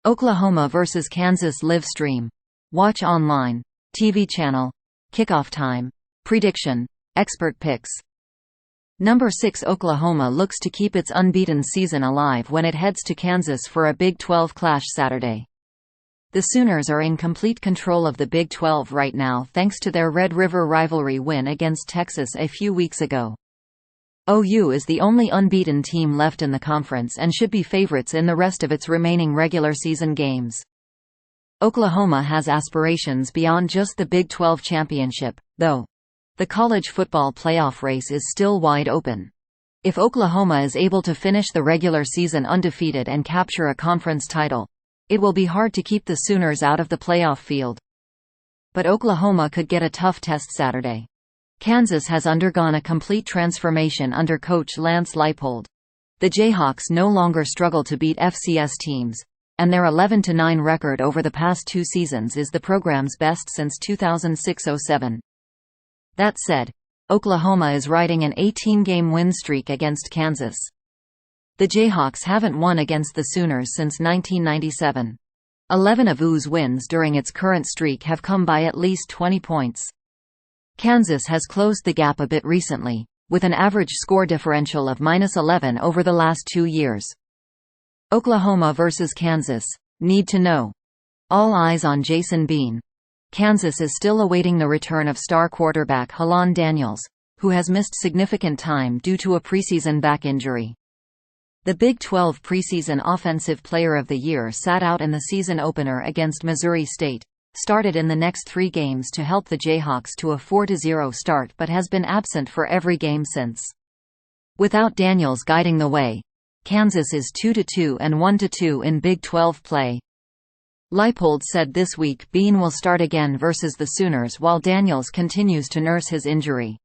Oklahoma vs. Kansas live stream. Watch online. TV channel. Kickoff time. Prediction. Expert picks. Number 6 Oklahoma looks to keep its unbeaten season alive when it heads to Kansas for a Big 12 clash Saturday. The Sooners are in complete control of the Big 12 right now thanks to their Red River Rivalry win against Texas a few weeks ago. OU is the only unbeaten team left in the conference and should be favorites in the rest of its remaining regular season games. Oklahoma has aspirations beyond just the Big 12 championship, though. The college football playoff race is still wide open. If Oklahoma is able to finish the regular season undefeated and capture a conference title, it will be hard to keep the Sooners out of the playoff field. But Oklahoma could get a tough test Saturday. Kansas has undergone a complete transformation under coach Lance Leipold. The Jayhawks no longer struggle to beat FCS teams, and their 11-9 record over the past 2 seasons is the program's best since 2006-07. That said, Oklahoma is riding an 18-game win streak against Kansas. The Jayhawks haven't won against the Sooners since 1997. 11 of OU's wins during its current streak have come by at least 20 points. Kansas has closed the gap a bit recently, with an average score differential of -11 over the last 2 years. Oklahoma vs. Kansas. Need to know. All eyes on Jason Bean. Kansas is still awaiting the return of star quarterback Jalon Daniels, who has missed significant time due to a preseason back injury. The Big 12 preseason Offensive Player of the Year sat out in the season opener against Missouri State, started in the next 3 games to help the Jayhawks to a 4-0 start but has been absent for every game since. Without Daniels guiding the way, Kansas is 2-2 and 1-2 in Big 12 play. Leipold said this week Bean will start again versus the Sooners while Daniels continues to nurse his injury.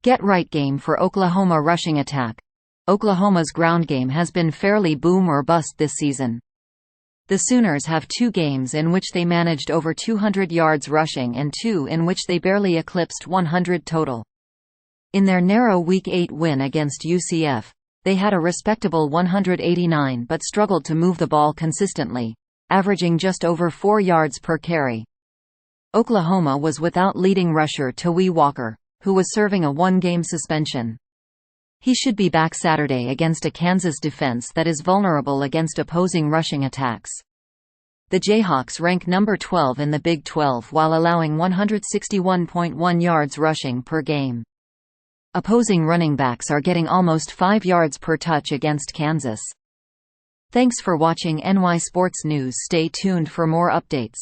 Get-right game for Oklahoma rushing attack. Oklahoma's ground game has been fairly boom or bust this season. The Sooners have 2 games in which they managed over 200 yards rushing and 2 in which they barely eclipsed 100 total. In their narrow Week 8 win against UCF, they had a respectable 189 but struggled to move the ball consistently, averaging just over 4 yards per carry. Oklahoma was without leading rusher Tawee Walker, who was serving a 1-game suspension. He should be back Saturday against a Kansas defense that is vulnerable against opposing rushing attacks. The Jayhawks rank number 12 in the Big 12 while allowing 161.1 yards rushing per game. Opposing running backs are getting almost 5 yards per touch against Kansas. Thanks for watching NY Sports News. Stay tuned for more updates.